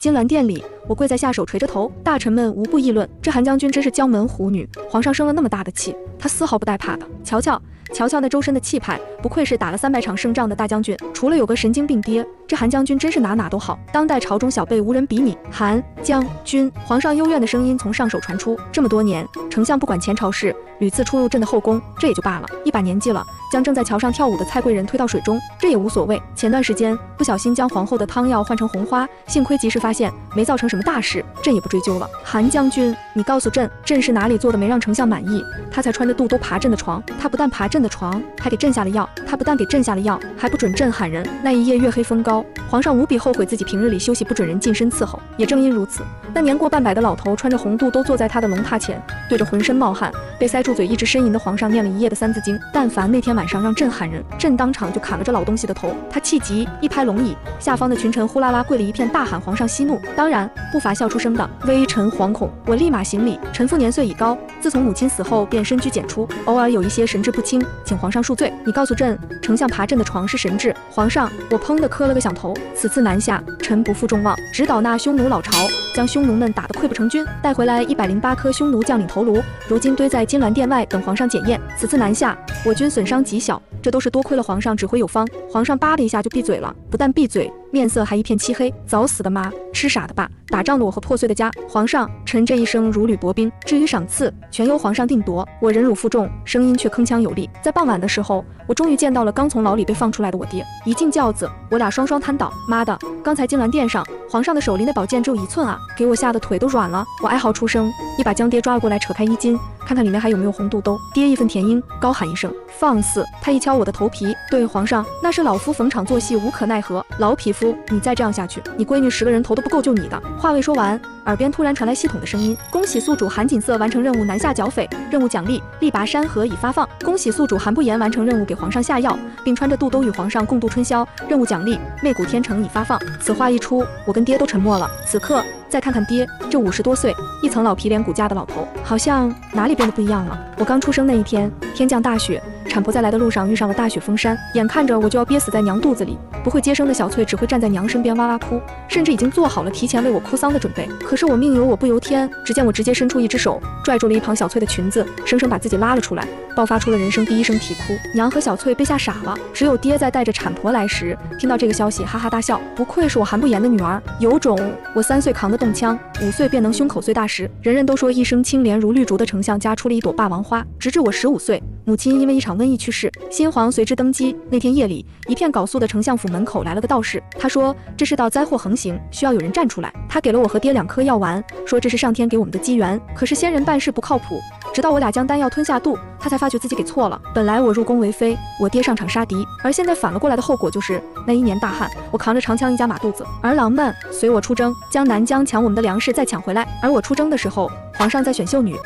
金銮殿里，我跪在下手垂着头，大臣们无不议论，这韩将军真是江门虎女，皇上生了那么大的气，她丝毫不带怕的。瞧瞧那周身的气派，不愧是打了300场胜仗的大将军，除了有个神经病爹，这韩将军真是哪都好，当代朝中小辈无人比拟。韩将军，皇上幽怨的声音从上首传出。这么多年，丞相不管前朝事，屡次出入朕的后宫，这也就罢了，一把年纪了，将正在桥上跳舞的蔡贵人推到水中，这也无所谓。前段时间不小心将皇后的汤药换成红花，幸亏及时发现，没造成什么大事，朕也不追究了。韩将军，你告诉朕，朕是哪里做的没让丞相满意？他才穿着肚兜爬朕的床，他不但爬朕的床，还给朕下了药，他不但给朕下了药，还不准朕喊人。那一夜月黑风高，皇上无比后悔自己平日里休息不准人近身伺候，也正因如此，那年过半百的老头穿着红肚兜坐在他的龙榻前，对着浑身冒汗、被塞住嘴一直呻吟的皇上念了一夜的三字经。但凡那天晚上让朕喊人，朕当场就砍了这老东西的头。他气急，一拍龙椅，下方的群臣呼啦啦跪了一片，大喊皇上息怒。当然不乏笑出声的。微臣惶恐，我立马行礼。臣父年岁已高，自从母亲死后便深居简出，偶尔有一些神志不清，请皇上恕罪。你告诉朕，丞相爬朕的床是神志？皇上，我砰的磕了个响头。此次南下，臣不负众望，直捣那匈奴老巢，将匈奴们打得溃不成军，带回来108颗匈奴将领头颅，如今堆在金銮殿外等皇上检验。此次南下，我军损伤极小，这都是多亏了皇上指挥有方。皇上叭的一下就闭嘴了，不但闭嘴，面色还一片漆黑。早死的妈，吃傻的爸，打仗的我和破碎的家。皇上，臣这一生如履薄冰，至于赏赐，全由皇上定夺。我忍辱负重，声音却铿锵有力。在傍晚的时候，我终于见到了刚从牢里被放出来的我爹。一进轿子，我俩双双瘫倒。妈的，刚才金銮殿上，皇上的手离那宝剑只有1寸啊，给我吓得腿都软了。我哀嚎出声，一把将爹抓了过来，扯开衣襟，看看里面还有没有红肚兜。爹义愤填膺，高喊一声放肆。他一敲我的头皮，对皇上，那是老夫逢场作戏，无可奈何。老匹夫，你再这样下去，你闺女10个人头都不够救你的。话未说完，耳边突然传来系统的声音：恭喜宿主韩锦瑟完成任务，南下剿匪，任务奖励力拔山河已发放。恭喜宿主韩不言完成任务，给皇上下药，并穿着肚兜与皇上共度春宵，任务奖励媚骨天成已发放。此话一出，我跟爹都沉默了。此刻再看看爹，这50多岁，一层老皮脸骨架的老头，好像哪里变得不一样了。我刚出生那一天，天降大雪，产婆在来的路上遇上了大雪封山，眼看着我就要憋死在娘肚子里。不会接生的小翠只会站在娘身边哇哇哭，甚至已经做好了提前为我哭丧的准备。可是我命由我不由天，只见我直接伸出一只手，拽住了一旁小翠的裙子，生生把自己拉了出来，爆发出了人生第一声啼哭。娘和小翠被吓傻了，只有爹在带着产婆来时，听到这个消息哈哈大笑。不愧是我韩不言的女儿，有种！我3岁扛得动枪，5岁便能胸口碎大石。人人都说一生清廉如绿竹的丞相家出了一朵霸王花，直至我15岁，母亲因为一场瘟疫去世，新皇随之登基。那天夜里，一片缟素的丞相府门口来了个道士，他说这世道灾祸横行，需要有人站出来。他给了我和爹2颗药丸，说这是上天给我们的机缘。可是仙人办事不靠谱，直到我俩将丹药吞下肚，他才发觉自己给错了。本来我入宫为妃，我爹上场杀敌，而现在反了过来的后果就是那1年大旱，我扛着长枪一家马肚子，儿郎们随我出征，将南疆抢我们的粮食再抢回来。而我出征的时候，皇上在选秀女，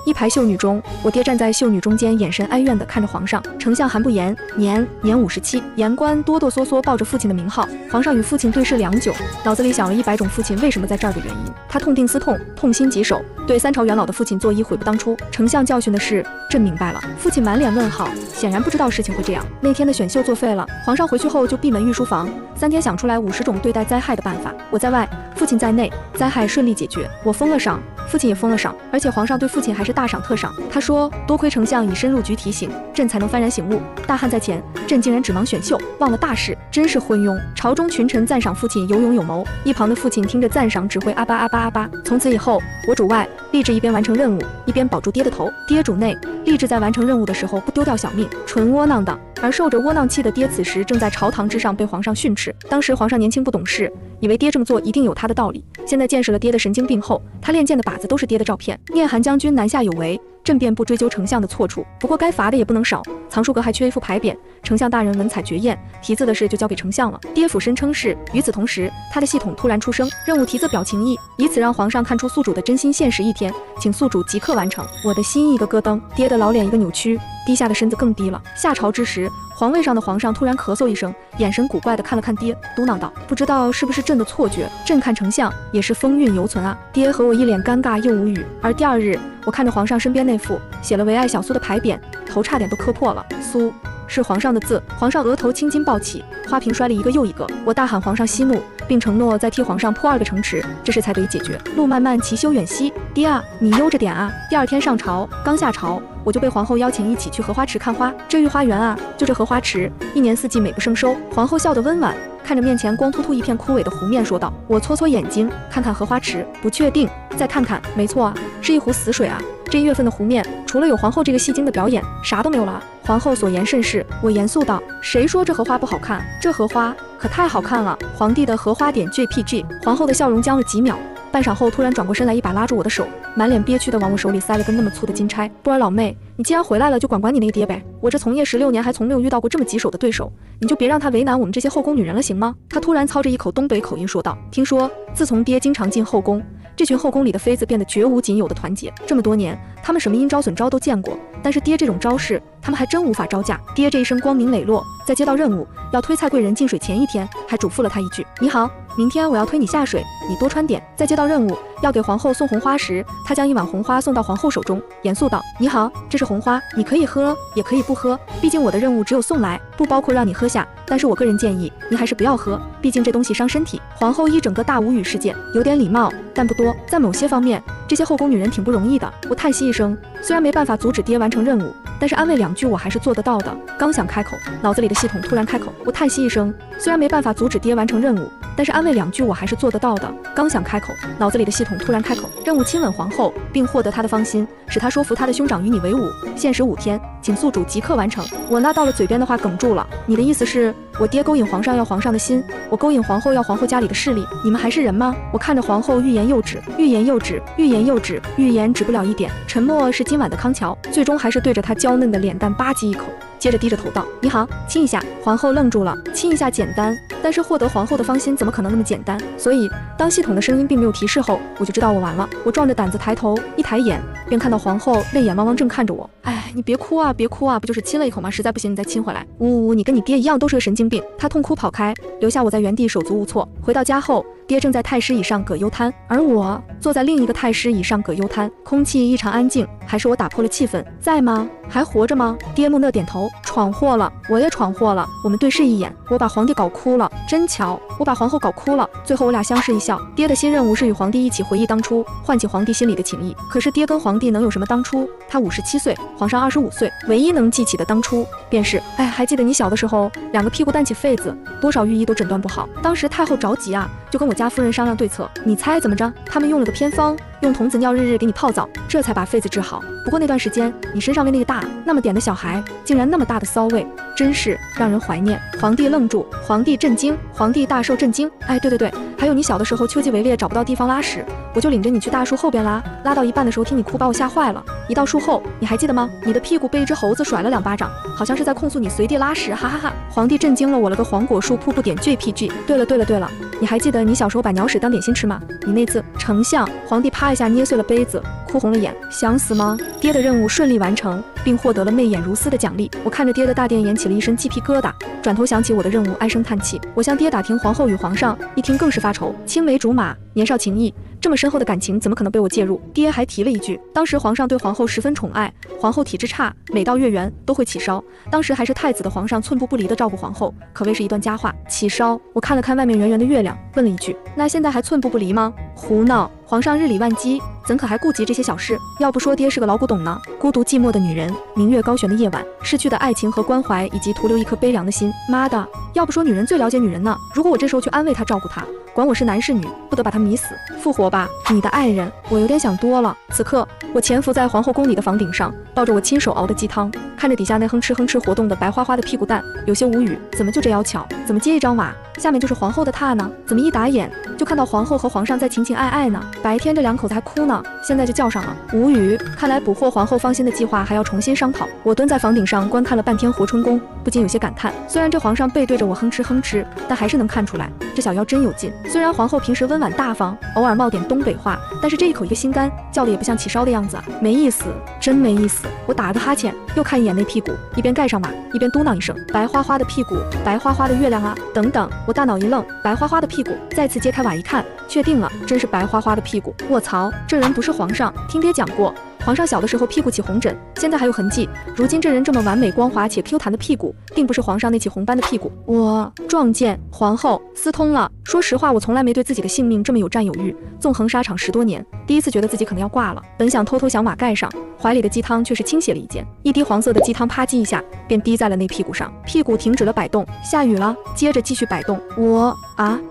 一排秀女中，我爹站在秀女中间，眼神哀怨地看着皇上。丞相韩不言，年57，言官哆哆嗦嗦报着父亲的名号。皇上与父亲对视良久，脑子里想了100种父亲为什么在这儿的原因。他痛定思痛，痛心疾首，对3朝元老的父亲作揖悔不当初。丞相教训的是，朕明白了。父亲满脸问号，显然不知道事情会这样。那天的选秀作废了，皇上回去后就闭门御书房，3天想出来50种对待灾害的办法。我在外，父亲在内，灾害顺利解决。我封了赏，父亲也封了赏，而且皇上对父亲还是大赏特赏。他说多亏丞相以深入局提醒，朕才能幡然醒悟。大旱在前，朕竟然只忙选秀，忘了大事，真是昏庸。朝中群臣赞赏父亲有勇有谋，一旁的父亲听着赞赏只会阿巴阿巴阿巴。从此以后，我主外立志一边完成任务，一边保住爹的头；爹主内立志在完成任务的时候不丢掉小命，纯窝囊的。而受着窝囊气的爹此时正在朝堂之上被皇上训斥。当时皇上年轻不懂事，以为爹这么做一定有他的道理。现在见识了爹的神经病后，他练剑的靶子都是爹的照片。念韩将军南下有为，朕便不追究丞相的错处，不过该罚的也不能少。藏书阁还缺一副牌匾，丞相大人文采绝艳，题字的事就交给丞相了。爹府声称是。与此同时，他的系统突然出声，任务题字表情意，以此让皇上看出宿主的真心，限时1天，请宿主即刻完成。我的心一个咯噔，爹的老脸一个扭曲，低下的身子更低了。下朝之时，皇位上的皇上突然咳嗽一声，眼神古怪地看了看爹，嘟囔道：不知道是不是朕的错觉，朕看丞相也是风韵犹存啊。爹和我一脸尴尬又无语。而第2日，我看着皇上身边那副写了唯爱小苏的牌匾，头差点都磕破了。苏是皇上的字。皇上额头青筋暴起，花瓶摔了一个又一个。我大喊皇上息怒，并承诺再替皇上铺2个城池，这事才得以解决。路漫漫其修远兮，爹啊，你悠着点啊。第2天上朝，刚下朝，我就被皇后邀请一起去荷花池看花。这御花园啊，就这荷花池，一年4季美不胜收。皇后笑得温婉，看着面前光秃秃一片枯萎的湖面说道。我搓搓眼睛，看看荷花池，不确定，再看看，没错啊，是一湖死水啊。这1月份的湖面，除了有皇后这个戏精的表演，啥都没有了。皇后所言甚是，我严肃道。谁说这荷花不好看？这荷花可太好看了。皇帝的荷花点 JPG。皇后的笑容僵了几秒，半晌后突然转过身来，一把拉住我的手，满脸憋屈地往我手里塞了根那么粗的金钗。波儿老妹，你既然回来了，就管管你那个爹呗。我这从业16年，还从没有遇到过这么棘手的对手，你就别让他为难我们这些后宫女人了，行吗？他突然操着一口东北口音说道。听说自从爹经常进后宫，这群后宫里的妃子变得绝无仅有的团结。这么多年，他们什么阴招损招都见过，但是爹这种招式，他们还真无法招架。爹这一生光明磊落，在接到任务要推蔡贵人进水前1天，还嘱咐了他一句：你好，明天我要推你下水，你多穿点。在接到任务要给皇后送红花时，他将1碗红花送到皇后手中，严肃道：你好，这是红花，你可以喝，也可以不喝，毕竟我的任务只有送来，不包括让你喝下。但是我个人建议，你还是不要喝，毕竟这东西伤身体。皇后一整个大无语事件，有点礼貌，但不多。在某些方面，这些后宫女人挺不容易的。我叹息一声，虽然没办法阻止爹完成任务，但是安慰2句我还是做得到的。刚想开口，脑子里的系统突然开口。我叹息一声，虽然没办法阻止爹完成任务，但是安慰2句我还是做得到的。刚想开口，脑子里的系统突然开口。任务亲吻皇后，并获得她的芳心，使她说服她的兄长与你为伍，限时5天，请宿主即刻完成。我那到了嘴边的话哽住了。你的意思是，我爹勾引皇上要皇上的心，我勾引皇后要皇后家里的势力，你们还是人吗？我看着皇后欲言又止，欲言又止，欲言又止，欲言止不了一点。沉默是今晚的康桥，最终还是对着她娇嫩的脸蛋吧唧一口，接着低着头道：你好，亲一下。皇后愣住了，亲一下简单，但是获得皇后的芳心怎么可能那么简单？所以当系统的声音并没有提示后，我就知道我完了。我壮着胆子抬头，一抬眼便看到皇后泪眼汪汪正看着我。哎，你别哭啊，别哭啊，不就是亲了一口吗？实在不行你再亲回来。呜呜，你跟你爹一样都是个神经病。他痛哭跑开，留下我在原地手足无措。回到家后，爹正在太师椅上葛优瘫，而我坐在另一个太师椅上葛优瘫，空气异常安静。还是我打破了气氛？在吗？还活着吗？爹木讷点头。闯祸了，我也闯祸了。我们对视一眼，我把皇帝搞哭了，真巧，我把皇后搞哭了。最后我俩相视一笑。爹的新任务是与皇帝一起回忆当初，唤起皇帝心里的情谊。可是爹跟皇帝能有什么当初？他57岁，皇上25岁，唯一能记起的当初便是，哎，还记得你小的时候，2个屁股蛋起痱子，多少御医都诊断不好。当时太后着急啊，就跟我家夫人商量对策。你猜怎么着？他们用了个偏方，用童子尿日日给你泡澡，这才把痱子治好。不过那段时间你身上喂那个大那么点的小孩，竟然那么大的骚味，真是让人怀念。皇帝愣住，皇帝震惊，皇帝大受震惊。哎，对对对，还有你小的时候秋季围猎找不到地方拉屎，我就领着你去大树后边拉，拉到一半的时候听你哭把我吓坏了。一到树后，你还记得吗？你的屁股被一只猴子甩了2巴掌，好像是在控诉你随地拉屎，哈哈哈。皇帝震惊了，我了个黄果树瀑布点 JPG。对了对了对了，你还记得你小时候把鸟屎当点心吃吗？你那次丞相。皇帝啪一下捏碎了杯子，哭红了眼。想死吗？爹的任务顺利完成，并获得了媚眼如丝的奖励。我看着爹的大殿，演起了一身鸡皮疙瘩。转头想起我的任务，唉声叹气。我向爹打听皇后与皇上，一听更是发愁。青梅竹马，年少情谊，这么深厚的感情怎么可能被我介入？爹还提了一句，当时皇上对皇后十分宠爱，皇后体质差，每到月圆都会起烧。当时还是太子的皇上寸步不离地照顾皇后，可谓是一段佳话。起烧，我看了看外面圆圆的月亮，问了一句：那现在还寸步不离吗？胡闹，皇上日理万机，怎可还顾及这些小事？要不说爹是个老古董呢。孤独寂寞的女人，明月高悬的夜晚，失去的爱情和关怀，以及徒留一颗悲凉的心。妈的，要不说女人最了解女人呢。如果我这时候去安慰她照顾她，管我是男是女，不得把她迷死。复活吧，你的爱人。我有点想多了。此刻我潜伏在皇后宫里的房顶上，抱着我亲手熬的鸡汤，看着底下那哼哧哼哧活动的白花花的屁股蛋，有些无语。怎么就这妖巧？怎么接一张马，下面就是皇后的榻呢？怎么一打眼就看到皇后和皇上在情情爱爱呢？白天这2口子还哭呢，现在就叫上了。无语，看来捕获皇后芳心的计划还要重新商讨。我蹲在房顶上观看了半天活春宫，不禁有些感叹。虽然这皇上背对着我哼哧哼哧，但还是能看出来这小妖真有劲。虽然皇后平时温婉大方，偶尔冒点东北话，但是这一口一个心肝，叫的也不像起烧的样子啊，没意思，真没意思。我打了个哈欠，又看一眼那屁股，一边盖上马，一边嘟囔一声：白花花的屁股，白花花的月亮啊！等等，我大脑一愣，白花花的屁股，再次揭开瓦一看，确定了，真是白花花的屁股。卧槽，这人不是皇上，听爹讲过。皇上小的时候屁股起红疹，现在还有痕迹。如今这人这么完美光滑且 Q 弹的屁股，并不是皇上那起红斑的屁股。我撞见皇后私通了。说实话，我从来没对自己的性命这么有占有欲。纵横沙场10多年，第一次觉得自己可能要挂了。本想偷偷想瓦盖上，怀里的鸡汤却是倾斜了一截，一滴黄色的鸡汤啪叽一下便滴在了那屁股上，屁股停止了摆动。下雨了，接着继续摆动。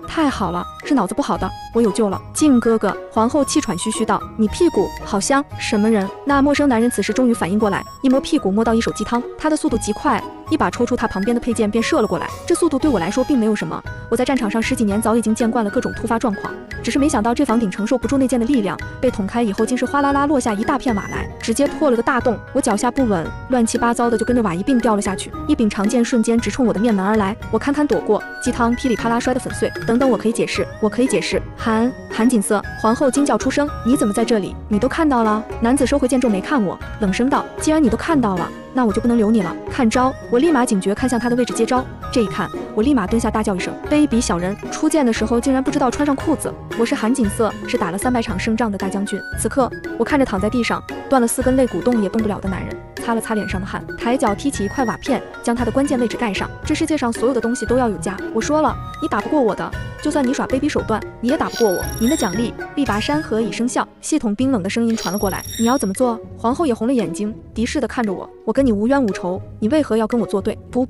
太好了，是脑子不好的，我有救了。靖哥哥，皇后气喘吁吁道：“你屁股好香。”什么人？那陌生男人此时终于反应过来，一摸屁股摸到一手鸡汤，他的速度极快，一把抽出他旁边的佩剑便射了过来。这速度对我来说并没有什么，我在战场上10几年，早已经见惯了各种突发状况，只是没想到这房顶承受不住那剑的力量，被捅开以后竟是哗啦啦落下一大片瓦来，直接破了个大洞。我脚下不稳，乱七八糟的就跟着瓦一并掉了下去，一柄长剑瞬间直冲我的面门而来，我堪堪躲过，鸡汤噼里啪啦摔得粉碎。等等，我可以解释，我可以解释。韩锦瑟，皇后惊叫出声：“你怎么在这里？你都看到了？”男子收回剑重没看我，冷声道：“既然你都看到了，那我就不能留你了。看招！”我立马警觉看向他的位置接招。这一看，我立马蹲下大叫一声：“卑鄙小人！出剑的时候竟然不知道穿上裤子！”我是韩锦瑟，是打了300场胜仗的大将军。此刻，我看着躺在地上断了4根肋骨动也动不了的男人，擦了擦脸上的汗，抬脚踢起一块瓦片，将他的关键位置盖上。这世界上所有的东西都要有价。我说了，你打不过我的，就算你耍卑鄙手段，你也打不过我。您的奖励，力拔山河以生效。系统冰冷的声音传了过来。你要怎么做？皇后也红了眼睛，敌视的看着我。我跟你无冤无仇，你为何要跟我作对？不，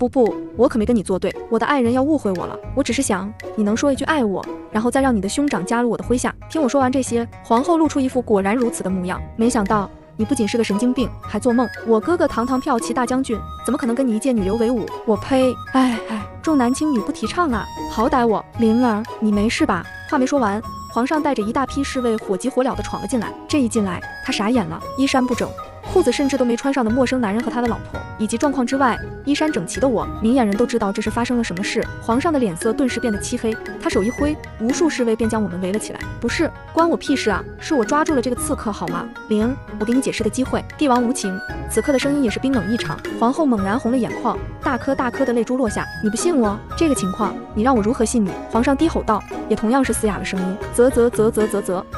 我可没跟你作对。我的爱人要误会我了。我只是想，你能说一句爱我，然后再让你的兄长加入我的麾下。听我说完这些，皇后露出一副果然如此的模样。没想到你不仅是个神经病，还做梦。我哥哥堂堂骠骑大将军，怎么可能跟你一介女流为伍？我呸！重男轻女不提倡啊！好歹我灵儿，你没事吧？话没说完，皇上带着一大批侍卫火急火燎地闯了进来。这一进来，他傻眼了，衣衫不整，裤子甚至都没穿上的陌生男人和他的老婆，以及状况之外衣衫整齐的我，明眼人都知道这是发生了什么事。皇上的脸色顿时变得漆黑，他手一挥，无数侍卫便将我们围了起来。不是，关我屁事啊！是我抓住了这个刺客好吗？灵，我给你解释的机会。帝王无情。此刻的声音也是冰冷异常。皇后猛然红了眼眶，大颗大颗的泪珠落下。你不信我？这个情况，你让我如何信你？皇上低吼道，也同样是嘶哑了声音。啧。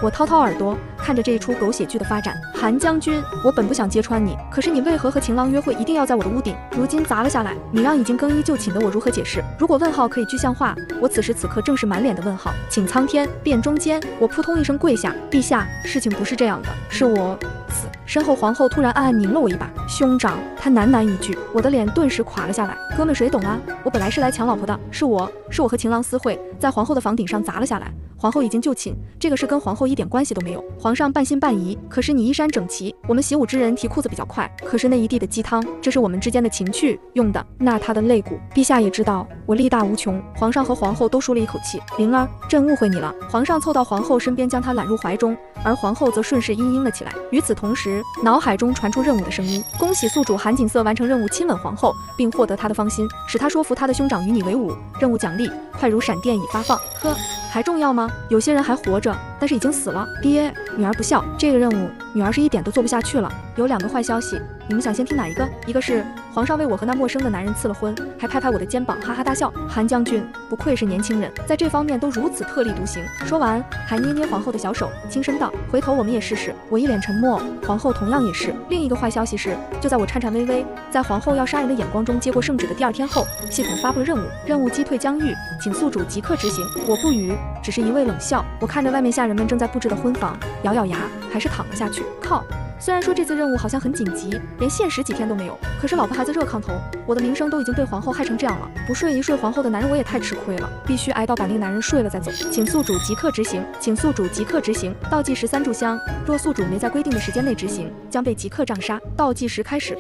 我掏掏耳朵，看着这一出狗血剧的发展。韩将军，我本不想揭穿你，可是你为何和情郎约会一定要在我的屋顶？如今砸了下来，你让已经更衣就寝的我如何解释？如果问号可以具象化，我此时此刻正是满脸的问号。请苍天辨中间。我扑通一声跪下，陛下，事情不是这样的，是我死。身后皇后突然暗暗拧了我一把，兄长，她喃喃一句，我的脸顿时垮了下来。哥们谁懂啊？我本来是来抢老婆的，是我和情郎私会，在皇后的房顶上砸了下来。皇后已经就寝，这个事跟皇后一点关系都没有。皇上半信半疑，可是你衣衫整齐，我们习武之人提裤子比较快，可是那一地的鸡汤，这是我们之间的情趣用的，那他的肋骨，陛下也知道我力大无穷。皇上和皇后都舒了一口气。灵儿，朕误会你了。皇上凑到皇后身边，将她揽入怀中，而皇后则顺势嘤嘤了起来。与此同时，脑海中传出任务的声音：恭喜宿主韩锦瑟完成任务，亲吻皇后，并获得她的芳心，使她说服她的兄长与你为伍。任务奖励：快如闪电已发放。呵，还重要吗？有些人还活着，但是已经死了。爹，女儿不孝，这个任务女儿是一点都做不下去了。有2个坏消息，你们想先听哪一个？一个是皇上为我和那陌生的男人赐了婚，还拍拍我的肩膀，哈哈大笑。韩将军不愧是年轻人，在这方面都如此特立独行。说完，还捏捏皇后的小手，轻声道：“回头我们也试试。”我一脸沉默，皇后同样也是。另一个坏消息是，就在我颤颤巍巍，在皇后要杀人的眼光中接过圣旨的第2天后，系统发布了任务击退疆域，请宿主即刻执行。我不语，只是一味冷笑。我看着外面下人们正在布置的婚房，咬咬牙，还是躺了下去。靠！虽然说这次任务好像很紧急，连限时几天都没有，可是老婆孩子热炕头，我的名声都已经被皇后害成这样了，不睡一睡皇后的男人我也太吃亏了，必须挨到把那个男人睡了再走。请宿主即刻执行，请宿主即刻执行。倒计时3炷香，若宿主没在规定的时间内执行，将被即刻杖杀。倒计时开始。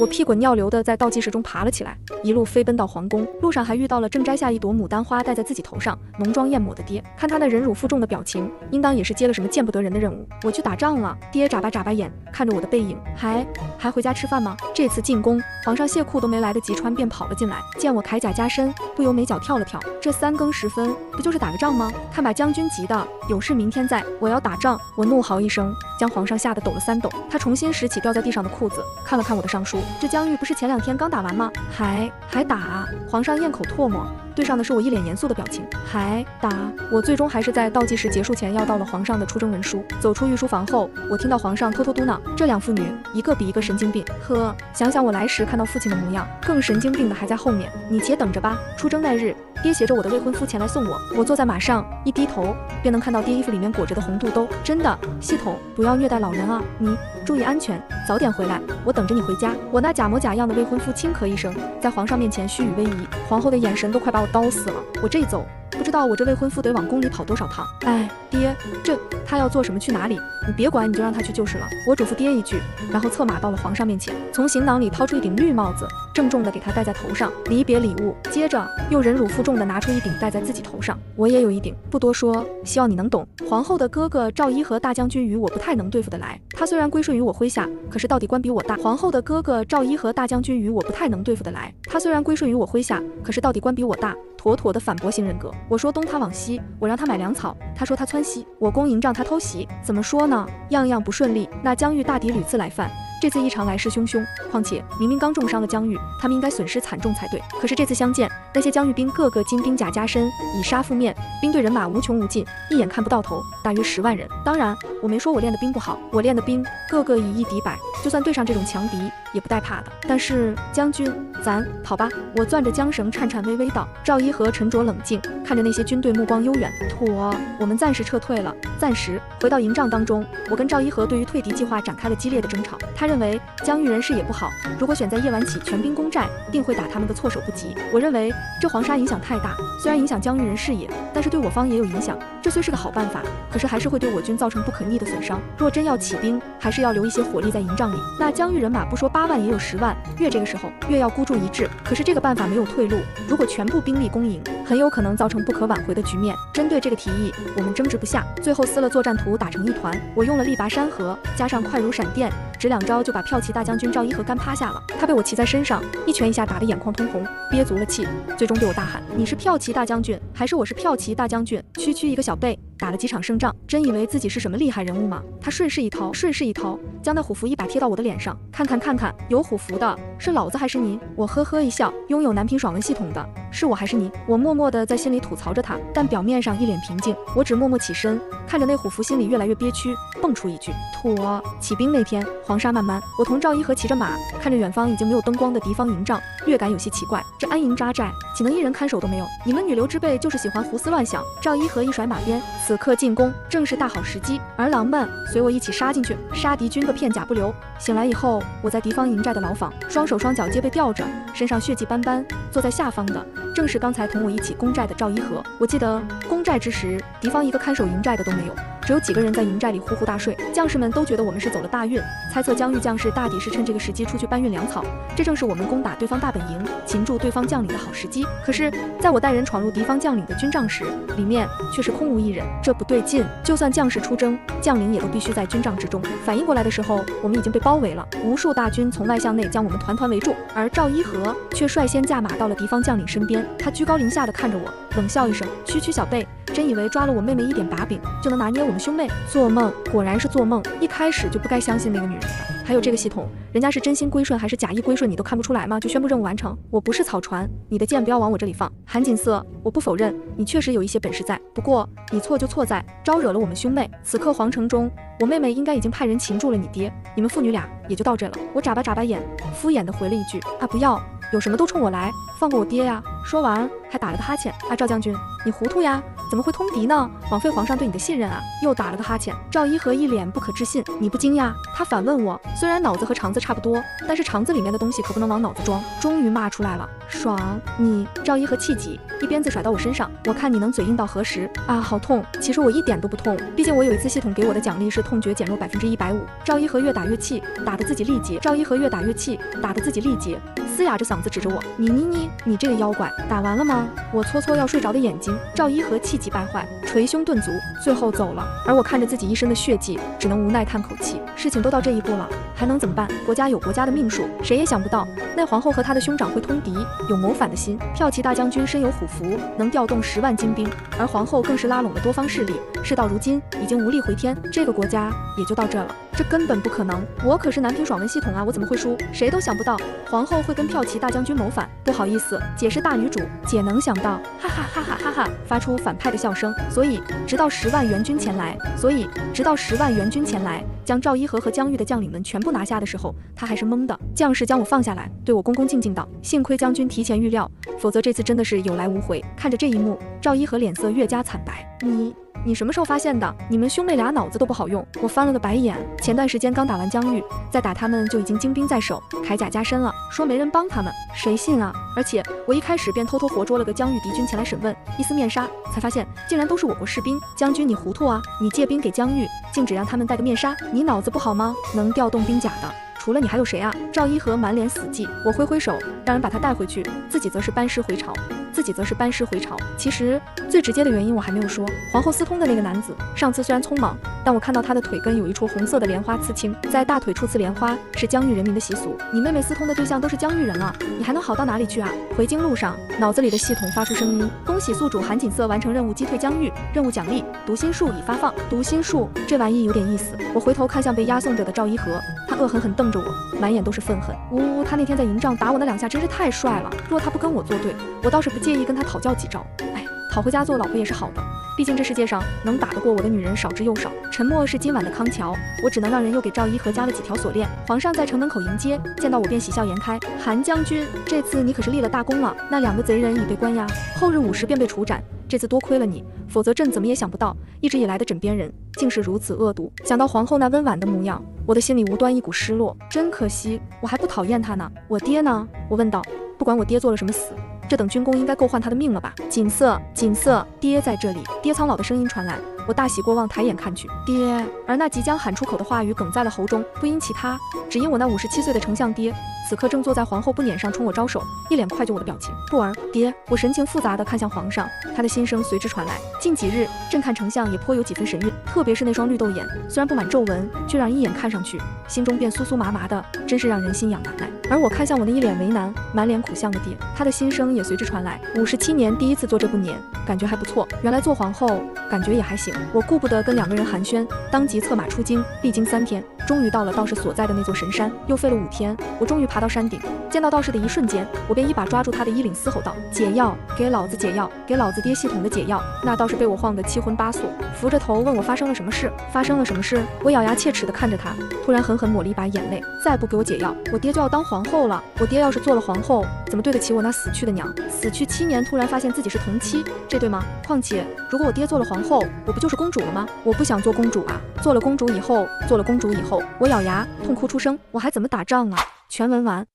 我屁滚尿流的在倒计时中爬了起来，一路飞奔到皇宫，路上还遇到了正摘下一朵牡丹花戴在自己头上，浓妆艳抹的爹，看他那忍辱负重的表情，应当也是接了什么见不得人的任务。我去打仗了。爹眨巴眼看着我的背影，还回家吃饭吗？这次进宫，皇上卸裤都没来得及穿便跑了进来，见我铠甲加身，不由眉角跳了跳。这3更时分不就是打个仗吗？看把将军急的，有事明天再，我要打仗。我怒嚎一声，将皇上吓得抖了3抖。他重新拾起掉在地上的裤子，看了看我的上书，这疆域不是前2天刚打完吗？还打啊！皇上咽口唾沫，对上的是我一脸严肃的表情。还打？啊！我最终还是在倒计时结束前要到了皇上的出征文书。走出御书房后，我听到皇上偷偷嘟囔：这两妇女，一个比一个神经病。呵，想想我来时看到父亲的模样，更神经病的还在后面。你且等着吧，出征那日，爹携着我的未婚夫前来送我。我坐在马上，一低头便能看到爹衣服里面裹着的红肚兜。真的，系统，不要虐待老人啊！你注意安全，早点回来，我等着你回家。我那假模假样的未婚夫轻咳一声，在皇上面前虚与委蛇，皇后的眼神都快把我刀死了。我这一走，不知道我这未婚夫得往宫里跑多少趟。哎，爹，这他要做什么去哪里？你别管，你就让他去就是了。我嘱咐爹一句，然后策马到了皇上面前，从行囊里掏出一顶绿帽子，郑重地给他戴在头上，离别礼物。接着又忍辱负重地拿出一顶戴在自己头上。我也有一顶，不多说，希望你能懂。皇后的哥哥赵伊和大将军与我不太能对付得来，他虽然归顺于我麾下，可是到底官比我大。皇后的哥哥赵伊和大将军与我不太能对付得来，他虽然归顺于我麾下，可是到底官比我大。妥妥的反驳型人格。我说东他往西，我让他买粮草，他说他窜西，我攻营帐他偷袭，怎么说呢？样样不顺利。那疆域大敌屡次来犯，这次异常来势汹汹，况且明明刚重伤了疆域，他们应该损失惨重才对。可是这次相见，那些疆域兵个个金兵甲加身，以杀覆面，兵队人马无穷无尽，一眼看不到头，大约10万人。当然，我没说我练的兵不好，我练的兵个个以一敌百，就算对上这种强敌，也不带怕的。但是将军，咱跑吧！我攥着缰绳，颤颤巍巍道。赵一和沉着冷静，看着那些军队，目光悠远。妥，我们暂时撤退了。暂时回到营帐当中，我跟赵一和对于退敌计划展开了激烈的争吵。他认为疆域人势也不好，如果选在夜晚起全兵攻寨，定会打他们个措手不及。我认为这黄沙影响太大，虽然影响疆域人视野，但是对我方也有影响。这虽是个好办法，可是还是会对我军造成不可逆的损伤。若真要起兵，还是要留一些火力在营帐里。那疆域人马不说8万，也有10万，越这个时候越要孤注一掷。可是这个办法没有退路，如果全部兵力攻营，很有可能造成不可挽回的局面。针对这个提议，我们争执不下，最后撕了作战图打成一团。我用了力拔山河，加上快如闪电，只2招就把骠骑大将军赵一和干趴下了。他被我骑在身上，一拳一下打得眼眶通红，憋足了气，最终对我大喊：你是骠骑大将军，还是我是骠骑大将军？区区一个小辈，打了几场胜仗，真以为自己是什么厉害人物吗？他顺势一掏，将那虎符一把贴到我的脸上，看看，有虎符的是老子还是你？我呵呵一笑，拥有男频爽文系统的是我还是你？我默默地在心里吐槽着他，但表面上一脸平静。我只默默起身，看着那虎符，心里越来越憋屈，蹦出一句：妥。起兵那天，黄沙漫漫，我同赵一和骑着马，看着远方已经没有灯光的敌方营帐，略感有些奇怪。这安营扎寨，岂能一人看守都没有？你们女流之辈就是喜欢胡思乱想。赵一和一甩马鞭，此刻进攻正是大好时机。儿郎们，随我一起杀进去，杀敌军个片甲不留。醒来以后，我在敌方营寨的牢房，双手双脚皆被吊着，身上血迹斑斑。坐在下方的正是刚才同我一起攻寨的赵一和。我记得攻寨之时，敌方一个看守营寨的都没有，只有几个人在营寨里呼呼大睡。将士们都觉得我们是走了大运，猜测疆域将士大抵是趁这个时机出去搬运粮草，这正是我们攻打对方大本营、擒住对方将领的好时机。可是在我带人闯入敌方将领的军帐时，里面却是空无一人，这不对劲。就算将士出征，将领也都必须在军帐之中。反应过来的时候，我们已经被包围了，无数大军从外向内将我们团团围住，而赵一和却率先驾马到了敌方将领身边。他居高临下的看着我，冷笑一声：区小辈，真以为抓了我妹妹一点把柄就能拿捏我们兄妹？做梦，果然是做梦。一开始就不该相信那个女人的。还有这个系统，人家是真心归顺还是假意归顺，你都看不出来吗？就宣布任务完成。我不是草船，你的剑不要往我这里放。韩锦瑟，我不否认你确实有一些本事在，不过你错就错在招惹了我们兄妹。此刻皇城中，我妹妹应该已经派人擒住了你爹，你们父女俩也就到这了。我眨巴眼，敷衍的回了一句：啊，不要，有什么都冲我来，放过我爹呀！说完还打了个哈欠。啊，赵将军，你糊涂呀？怎么会通敌呢？枉费皇上对你的信任啊！又打了个哈欠。赵一和一脸不可置信：你不惊讶？他反问我，虽然脑子和肠子差不多，但是肠子里面的东西可不能往脑子装。终于骂出来了：爽！你！赵一和气急，一鞭子甩到我身上，我看你能嘴硬到何时？啊，好痛！其实我一点都不痛，毕竟我有一次系统给我的奖励是痛觉减弱150%。赵一和越打越气，打得自己力竭。赵一和越打越气，打得自己力竭，嘶哑着嗓子指着我：你这个妖怪，打完了吗？我搓搓要睡着的眼睛。赵一和气急败坏，捶胸顿足，最后走了。而我看着自己一身的血迹，只能无奈叹口气。事情都到这一步了，还能怎么办？国家有国家的命数，谁也想不到那皇后和她的兄长会通敌，有谋反的心。骠骑大将军身有虎符，能调动10万精兵，而皇后更是拉拢了多方势力，事到如今已经无力回天，这个国家也就到这了。这根本不可能，我可是南平爽文系统啊，我怎么会输？谁都想不到皇后会跟骠骑大将军谋反。不好意思，姐是大女主，姐能想到，哈哈哈哈哈哈，发出反派的笑声。所以直到10万援军前来，将赵伊和江玉的将领们全部拿下的时候，他还是懵的。将士将我放下来，对我恭恭敬敬道：幸亏将军提前预料，否则这次真的是有来无回。看着这一幕，赵伊和脸色越加惨白。你什么时候发现的？你们兄妹俩脑子都不好用。我翻了个白眼。前段时间刚打完疆域，再打他们就已经精兵在手，铠甲加身了。说没人帮他们，谁信啊？而且我一开始便偷偷活捉了个疆域敌军前来审问，一丝面纱，才发现竟然都是我国士兵。将军你糊涂啊！你借兵给疆域，竟只让他们戴个面纱，你脑子不好吗？能调动兵甲的除了你还有谁啊？赵伊和满脸死寂，我挥挥手让人把他带回去，自己则是班师回朝。其实最直接的原因我还没有说，皇后私通的那个男子，上次虽然匆忙，但我看到他的腿根有一撮红色的莲花刺青，在大腿处刺莲花是疆域人民的习俗。你妹妹私通的对象都是疆域人了，你还能好到哪里去啊？回京路上，脑子里的系统发出声音：恭喜宿主韩锦瑟完成任务，击退疆域。任务奖励读心术已发放。读心术这玩意有点意思。我回头看向被押送着的赵伊和，他恶狠狠瞪着我，满眼都是愤恨。他那天在营帐打我那2下真是太帅了，若他不跟我作对，我倒是不介意跟他讨教几招。讨回家做老婆也是好的，毕竟这世界上能打得过我的女人少之又少。沉默是今晚的康桥，我只能让人又给赵伊和加了几条锁链。皇上在城门口迎接，见到我便喜笑颜开：韩将军，这次你可是立了大功了，那2个贼人已被关押，后日5时便被处斩。这次多亏了你，否则朕怎么也想不到，一直以来的枕边人竟是如此恶毒。想到皇后那温婉的模样，我的心里无端一股失落。真可惜，我还不讨厌他呢。我爹呢？我问道。不管我爹做了什么死，这等军功应该够换他的命了吧？锦瑟，爹在这里。爹苍老的声音传来，我大喜过望，抬眼看去，爹。而那即将喊出口的话语哽在了喉中，不因其他，只因我那57岁的丞相爹，此刻正坐在皇后不辇上冲我招手，一脸快就我的表情。不儿，爹。我神情复杂地看向皇上，他的心声随之传来。近几日，朕看丞相也颇有几分神韵，特别是那双绿豆眼，虽然布满皱纹，却让人一眼看上去，心中便酥酥麻麻的，真是让人心痒难耐。而我看向我那一脸为难、满脸苦相的爹，他的心声也随之传来。57年第一次做这部年，感觉还不错。原来做皇后感觉也还行。我顾不得跟2个人寒暄，当即策马出京。历经3天，终于到了道士所在的那座神山，又费了5天，我终于爬到山顶。见到道士的一瞬间，我便一把抓住他的衣领，嘶吼道：解药，给老子解药，给老子爹系统的解药！那道士被我晃得七荤八素，扶着头问我发生了什么事。我咬牙切齿地看着他，突然狠狠抹了一把眼泪。再不给我解药，我爹就要当皇后了。我爹要是做了皇后，怎么对得起我那死去的娘？死去7年，突然发现自己是同妻，这对吗？况且如果我爹做了皇后，我不就是公主了吗？我不想做公主啊！做了公主以后，我咬牙痛哭出声，我还怎么打仗啊？全文完。